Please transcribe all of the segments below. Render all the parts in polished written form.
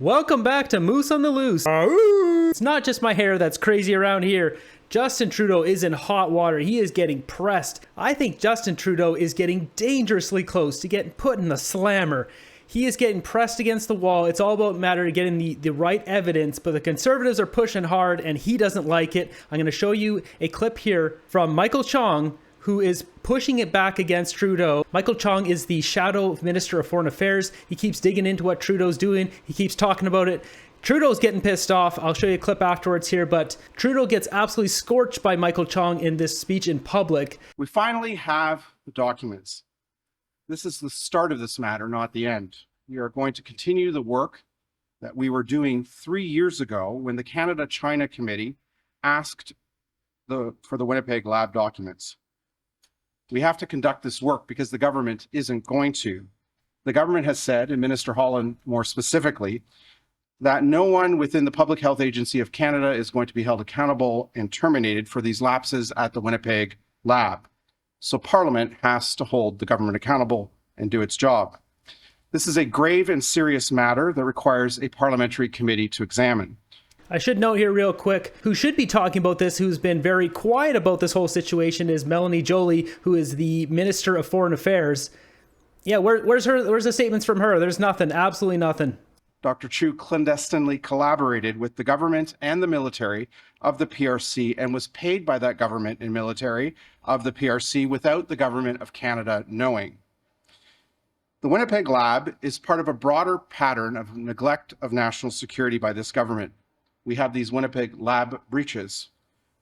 Welcome back to Moose on the Loose. It's not just my hair that's crazy around here. Justin Trudeau is in hot water. He is getting pressed. I think Justin Trudeau is getting dangerously close to getting put in the slammer. He is getting pressed against the wall. It's all about matter of getting the right evidence, but the Conservatives are pushing hard and he doesn't like it. I'm going to show you a clip here from Michael Chong, who is pushing it back against Trudeau. Michael Chong is the shadow Minister of Foreign Affairs. He keeps digging into what Trudeau's doing. He keeps talking about it. Trudeau's getting pissed off. I'll show you a clip afterwards here, but Trudeau gets absolutely scorched by Michael Chong in this speech in public. We finally have the documents. This is the start of this matter, not the end. We are going to continue the work that we were doing 3 years ago when the Canada-China Committee asked for the Winnipeg lab documents. We have to conduct this work because the government isn't going to. The government has said, and Minister Holland more specifically, that no one within the Public Health Agency of Canada is going to be held accountable and terminated for these lapses at the Winnipeg lab. So Parliament has to hold the government accountable and do its job. This is a grave and serious matter that requires a parliamentary committee to examine. I should note here real quick, who should be talking about this, who's been very quiet about this whole situation, is Melanie Joly, who is the Minister of Foreign Affairs. Yeah, where's the statements from her? There's nothing, absolutely nothing. Dr. Chu clandestinely collaborated with the government and the military of the PRC and was paid by that government and military of the PRC without the government of Canada knowing. The Winnipeg lab is part of a broader pattern of neglect of national security by this government. We have these Winnipeg lab breaches.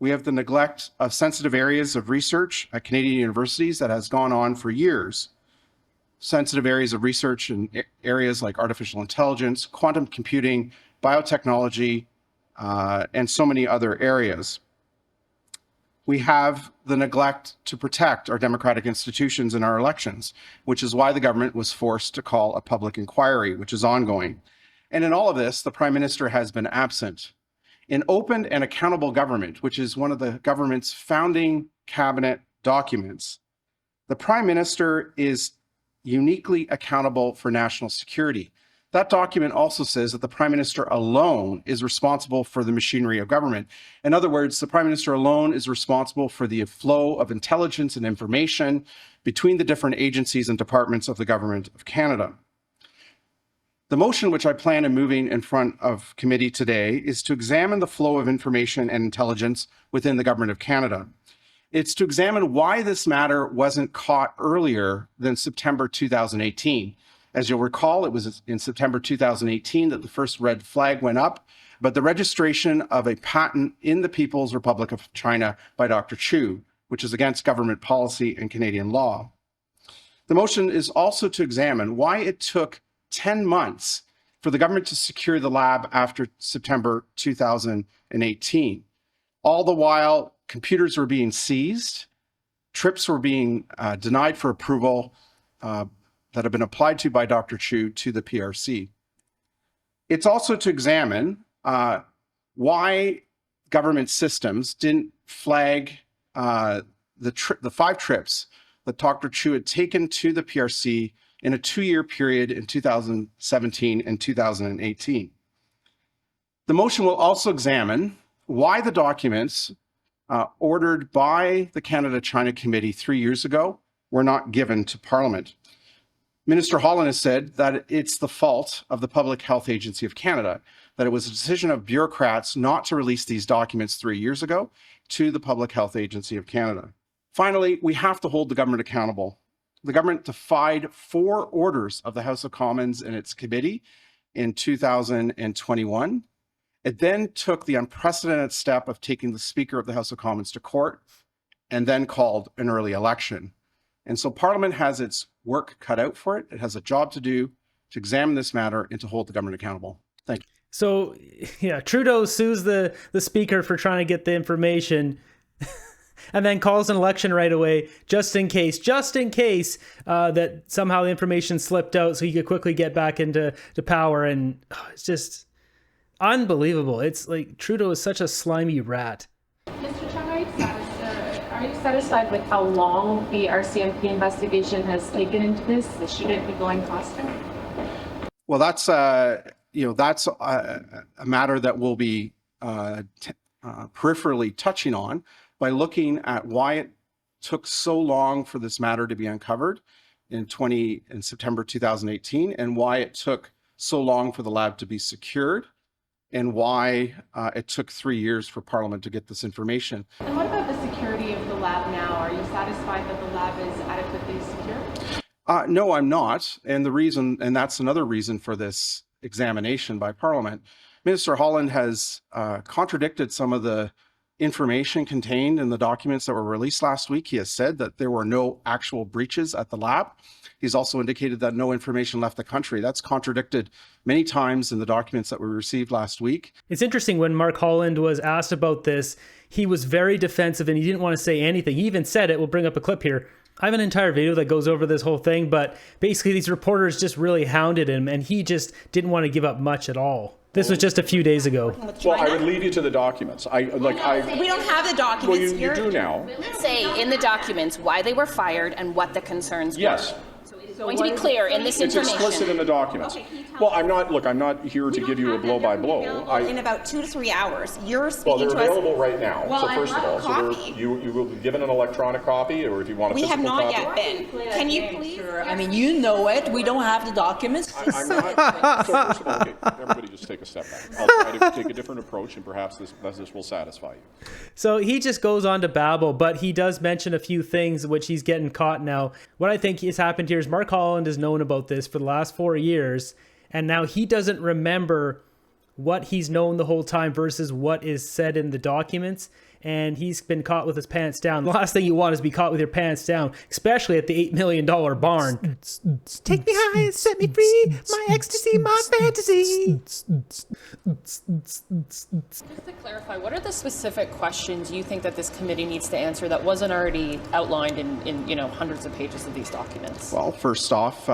We have the neglect of sensitive areas of research at Canadian universities that has gone on for years. Sensitive areas of research in areas like artificial intelligence, quantum computing, biotechnology, and so many other areas. We have the neglect to protect our democratic institutions in our elections, which is why the government was forced to call a public inquiry, which is ongoing. And in all of this, the Prime Minister has been absent. In open and accountable government, which is one of the government's founding cabinet documents, the Prime Minister is uniquely accountable for national security. That document also says that the Prime Minister alone is responsible for the machinery of government. In other words, the Prime Minister alone is responsible for the flow of intelligence and information between the different agencies and departments of the Government of Canada. The motion which I plan on moving in front of committee today is to examine the flow of information and intelligence within the Government of Canada. It's to examine why this matter wasn't caught earlier than September 2018. As you'll recall, it was in September 2018 that the first red flag went up, but the registration of a patent in the People's Republic of China by Dr. Chu, which is against government policy and Canadian law. The motion is also to examine why it took 10 months for the government to secure the lab after September 2018. All the while, computers were being seized, trips were being denied for approval that have been applied to by Dr. Chu to the PRC. It's also to examine why government systems didn't flag the 5 trips that Dr. Chu had taken to the PRC in a 2-year period in 2017 and 2018. The motion will also examine why the documents ordered by the Canada-China Committee 3 years ago were not given to Parliament. Minister Holland has said that it's the fault of the Public Health Agency of Canada, that it was a decision of bureaucrats not to release these documents 3 years ago to the Public Health Agency of Canada. Finally, we have to hold the government accountable. The government defied 4 orders of the House of Commons and its committee in 2021. It then took the unprecedented step of taking the Speaker of the House of Commons to court and then called an early election. And so Parliament has its work cut out for it. It has a job to do to examine this matter and to hold the government accountable. Thank you. So, yeah, Trudeau sues the Speaker for trying to get the information and then calls an election right away, just in case that somehow the information slipped out so he could quickly get back into power. And it's just unbelievable. It's like Trudeau is such a slimy rat. Mr. Chong, are you satisfied with how long the RCMP investigation has taken into this? Should it be going faster? Well, that's that's a matter that we'll be peripherally touching on by looking at why it took so long for this matter to be uncovered in September 2018, and why it took so long for the lab to be secured, and why it took 3 years for Parliament to get this information. And what about the security of the lab now? Are you satisfied that the lab is adequately secure? No, I'm not. And that's another reason for this examination by Parliament. Minister Holland has contradicted some of the information contained in the documents that were released last week. He has said that there were no actual breaches at the lab. He's also indicated that no information left the country. That's contradicted many times in the documents that we received last week. It's interesting, when Mark Holland was asked about this, he was very defensive and he didn't want to say anything. He even said it. We'll bring up a clip here. I have an entire video that goes over this whole thing, but basically these reporters just really hounded him and he just didn't want to give up much at all. This was just a few days ago. Well, I would leave you to the documents. We don't have the documents. Well, you do now. Say in the documents why they were fired and what the concerns were. Yes. It's going to be clear in this It's information. explicit in the documents. Well, I'm not here to give you a blow by blow. In about 2 to 3 hours, you're speaking Well, they're to us. available right now. Well, So first of all, copy. you will be given an electronic copy, or if you want a We have physical not copy. yet been. Can you please? I mean, you know it. We don't have the documents. I'm not. So first of all, okay, everybody just take a step back. I'll try to take a different approach, and perhaps this will satisfy you. So he just goes on to babble, but he does mention a few things which he's getting caught now. What I think has happened here is Mark Holland has known about this for the last 4 years, and now he doesn't remember what he's known the whole time versus what is said in the documents, and he's been caught with his pants down. The last thing you want is to be caught with your pants down, especially at the $8 million barn. Take me high and set me free, my ecstasy, my fantasy. Just to clarify, what are the specific questions you think that this committee needs to answer that wasn't already outlined in hundreds of pages of these documents? Well, first off,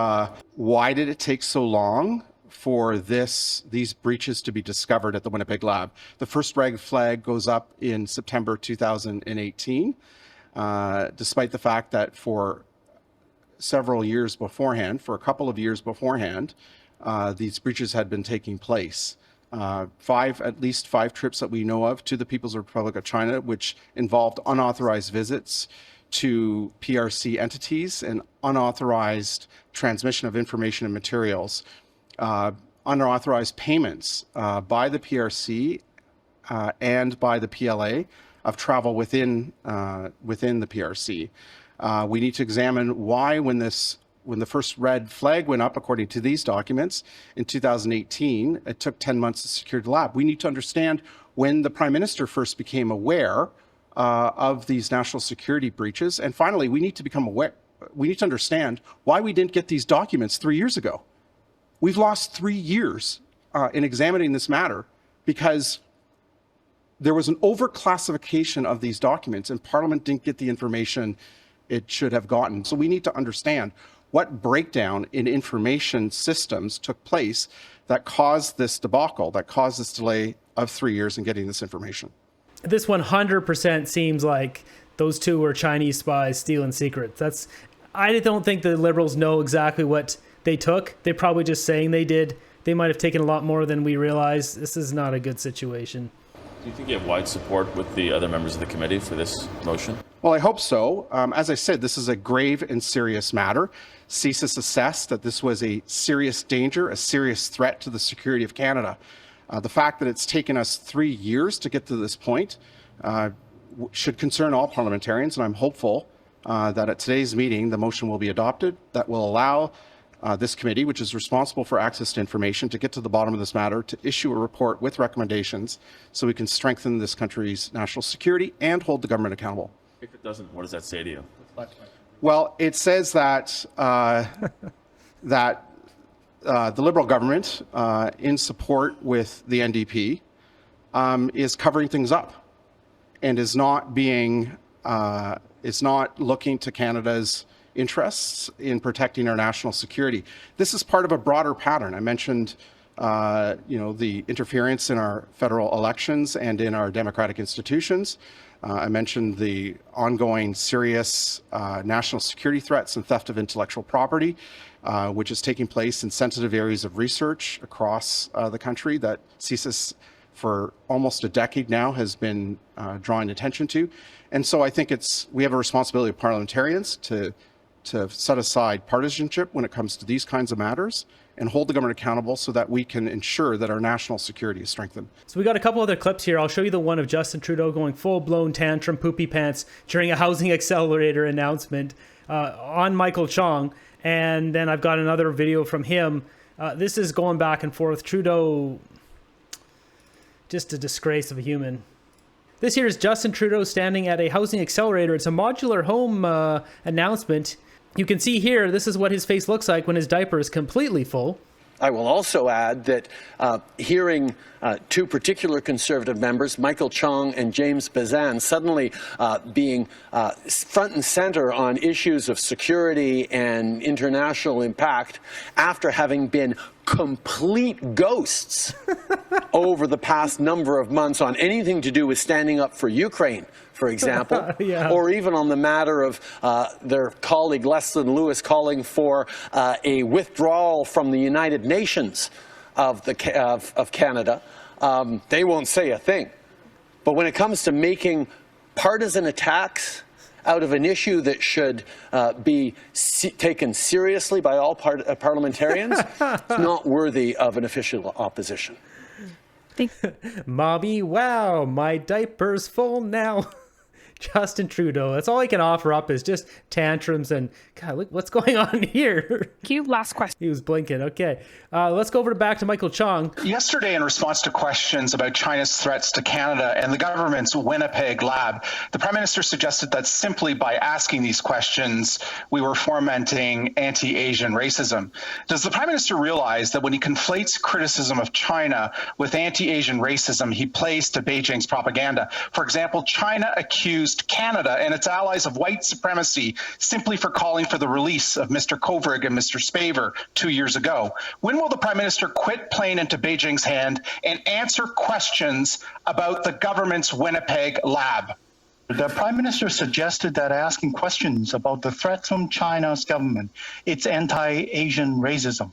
why did it take so long for these breaches to be discovered at the Winnipeg lab? The first red flag goes up in September 2018, despite the fact that for several years beforehand, for a couple of years beforehand, these breaches had been taking place. At least five trips that we know of to the People's Republic of China, which involved unauthorized visits to PRC entities and unauthorized transmission of information and materials. Unauthorized payments by the PRC and by the PLA of travel within the PRC. We need to examine why, when the first red flag went up, according to these documents, in 2018, it took 10 months to secure the lab. We need to understand when the Prime Minister first became aware of these national security breaches. And finally, we need to understand why we didn't get these documents 3 years ago. We've lost 3 years in examining this matter because there was an overclassification of these documents and Parliament didn't get the information it should have gotten. So we need to understand what breakdown in information systems took place that caused this debacle, that caused this delay of 3 years in getting this information. This 100% seems like those two were Chinese spies stealing secrets. I don't think the Liberals know exactly what they took. They're probably just saying they did. They might have taken a lot more than we realize. This is not a good situation. Do you think you have wide support with the other members of the committee for this motion? Well, I hope so. As I said, this is a grave and serious matter. CSIS assessed that this was a serious danger, a serious threat to the security of Canada. The fact that it's taken us 3 years to get to this point should concern all parliamentarians, and I'm hopeful that at today's meeting, the motion will be adopted that will allow this committee, which is responsible for access to information, to get to the bottom of this matter, to issue a report with recommendations so we can strengthen this country's national security and hold the government accountable. If it doesn't, what does that say to you? Well, it says that the Liberal government, in support with the NDP, is covering things up and is not looking to Canada's interests in protecting our national security. This is part of a broader pattern. I mentioned the interference in our federal elections and in our democratic institutions. I mentioned the ongoing serious national security threats and theft of intellectual property, which is taking place in sensitive areas of research across the country that CSIS for almost a decade now has been drawing attention to. And so I think we have a responsibility of parliamentarians to set aside partisanship when it comes to these kinds of matters and hold the government accountable so that we can ensure that our national security is strengthened. So we got a couple other clips here. I'll show you the one of Justin Trudeau going full-blown tantrum, poopy pants during a housing accelerator announcement on Michael Chong. And then I've got another video from him. This is going back and forth. Trudeau, just a disgrace of a human. This here is Justin Trudeau standing at a housing accelerator. It's a modular home announcement. You can see here, this is what his face looks like when his diaper is completely full. I will also add that hearing two particular Conservative members, Michael Chong and James Bazan, suddenly being front and center on issues of security and international impact after having been complete ghosts over the past number of months on anything to do with standing up for Ukraine, for example, yeah. Or even on the matter of their colleague Leslyn Lewis calling for a withdrawal from the United Nations of Canada. They won't say a thing. But when it comes to making partisan attacks out of an issue that should be taken seriously by all parliamentarians, it's not worthy of an official opposition. Mommy, wow, my diaper's full now. Justin Trudeau. That's all he can offer up is just tantrums and, God, look what's going on here. Thank you. Last question. He was blinking. Okay. Let's go back to Michael Chong. Yesterday, in response to questions about China's threats to Canada and the government's Winnipeg lab, the Prime Minister suggested that simply by asking these questions, we were fomenting anti-Asian racism. Does the Prime Minister realize that when he conflates criticism of China with anti-Asian racism, he plays to Beijing's propaganda? For example, China accused Canada and its allies of white supremacy simply for calling for the release of Mr. Kovrig and Mr. Spaver 2 years ago. When will the Prime Minister quit playing into Beijing's hand and answer questions about the government's Winnipeg lab? The Prime Minister suggested that asking questions about the threats from China's government, it's anti-Asian racism.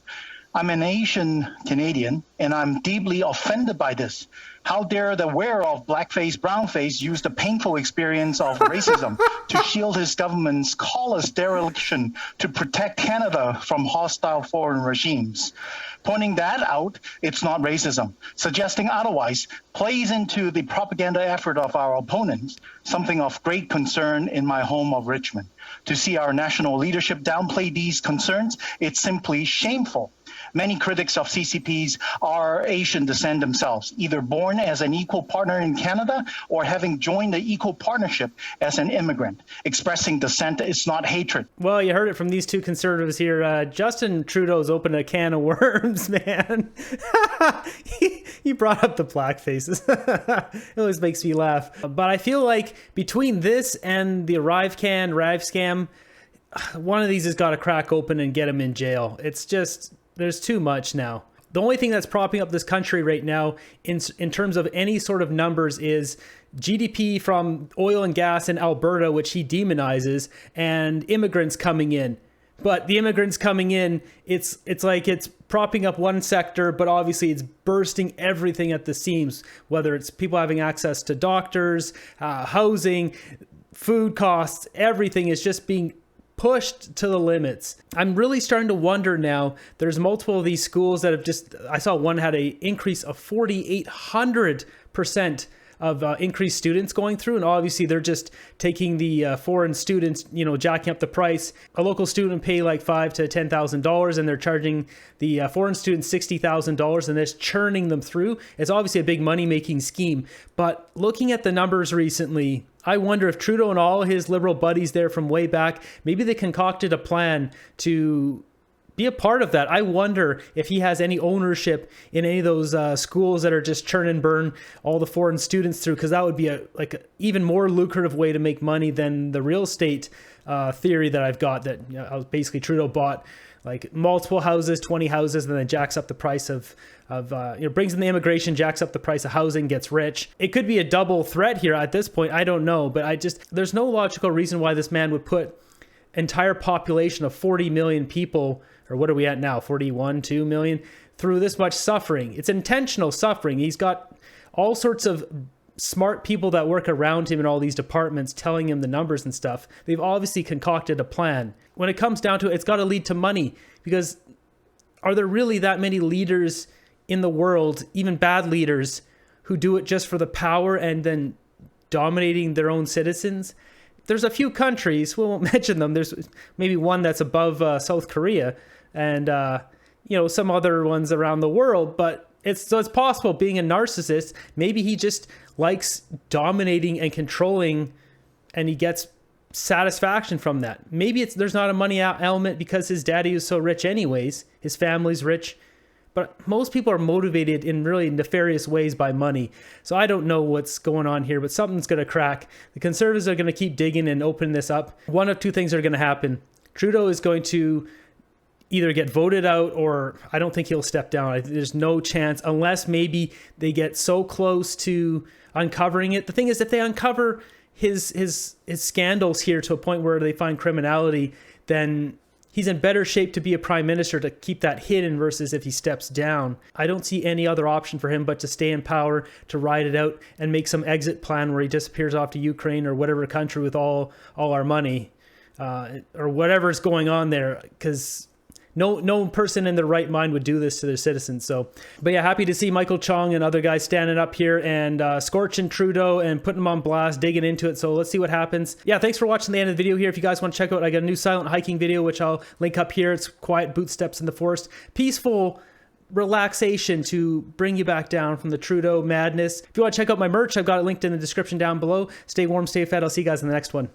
I'm an Asian Canadian, and I'm deeply offended by this. How dare the wearer of blackface, brownface use the painful experience of racism to shield his government's callous dereliction to protect Canada from hostile foreign regimes. Pointing that out, it's not racism. Suggesting otherwise plays into the propaganda effort of our opponents, something of great concern in my home of Richmond. To see our national leadership downplay these concerns, it's simply shameful. Many critics of CCPs are Asian descent themselves, either born as an equal partner in Canada or having joined the equal partnership as an immigrant. Expressing dissent is not hatred. Well, you heard it from these two Conservatives here. Justin Trudeau's opened a can of worms, man. He brought up the black faces. It always makes me laugh. But I feel like between this and the Rav scam, one of these has got to crack open and get him in jail. It's just... there's too much now. The only thing that's propping up this country right now in terms of any sort of numbers is GDP from oil and gas in Alberta, which he demonizes, and immigrants coming in. But the immigrants coming in, it's like it's propping up one sector, but obviously it's bursting everything at the seams, whether it's people having access to doctors, housing, food costs, everything is just being pushed to the limits. I'm really starting to wonder now, there's multiple of these schools that have just, I saw one had a increase of 4,800% of increased students going through, and obviously they're just taking the foreign students, jacking up the price. A local student pay like $5,000 to $10,000, and they're charging the foreign students $60,000, and they're just churning them through. It's obviously a big money-making scheme, but looking at the numbers recently, I wonder if Trudeau and all his Liberal buddies there from way back, maybe they concocted a plan to be a part of that. I wonder if he has any ownership in any of those schools that are just churn and burn all the foreign students through, because that would be a even more lucrative way to make money than the real estate theory that I've got, that basically Trudeau bought like multiple houses, 20 houses, and then jacks up the price of brings in the immigration, jacks up the price of housing, gets rich. It could be a double threat here at this point. I don't know, but there's no logical reason why this man would put entire population of 40 million people, or what are we at now, 41, 2 million, through this much suffering. It's intentional suffering. He's got all sorts of smart people that work around him in all these departments telling him the numbers and stuff. They've obviously concocted a plan. When it comes down to it, it's got to lead to money, because are there really that many leaders in the world, even bad leaders, who do it just for the power and then dominating their own citizens? There's a few countries, we won't mention them. There's maybe one that's above South Korea, and some other ones around the world, but it's possible, being a narcissist, maybe he just likes dominating and controlling, and he gets satisfaction from that. Maybe there's not a money element because his daddy is so rich anyways, his family's rich, but most people are motivated in really nefarious ways by money. So I don't know what's going on here, but something's going to crack. The Conservatives are going to keep digging and opening this up. One of two things are going to happen. Trudeau is going to either get voted out, or I don't think he'll step down. There's no chance, unless maybe they get so close to uncovering it. The thing is, if they uncover his scandals here to a point where they find criminality, then he's in better shape to be a prime minister, to keep that hidden, versus if he steps down. I don't see any other option for him but to stay in power, to ride it out, and make some exit plan where he disappears off to Ukraine or whatever country with all our money, or whatever's going on there, because no person in their right mind would do this to their citizens. So, but yeah, happy to see Michael Chong and other guys standing up here and scorching Trudeau and putting him on blast, digging into it. So let's see what happens. Yeah, thanks for watching the end of the video here. If you guys want to check out, I got a new silent hiking video, which I'll link up here. It's quiet boot steps in the forest. Peaceful relaxation to bring you back down from the Trudeau madness. If you want to check out my merch, I've got it linked in the description down below. Stay warm, stay fed. I'll see you guys in the next one.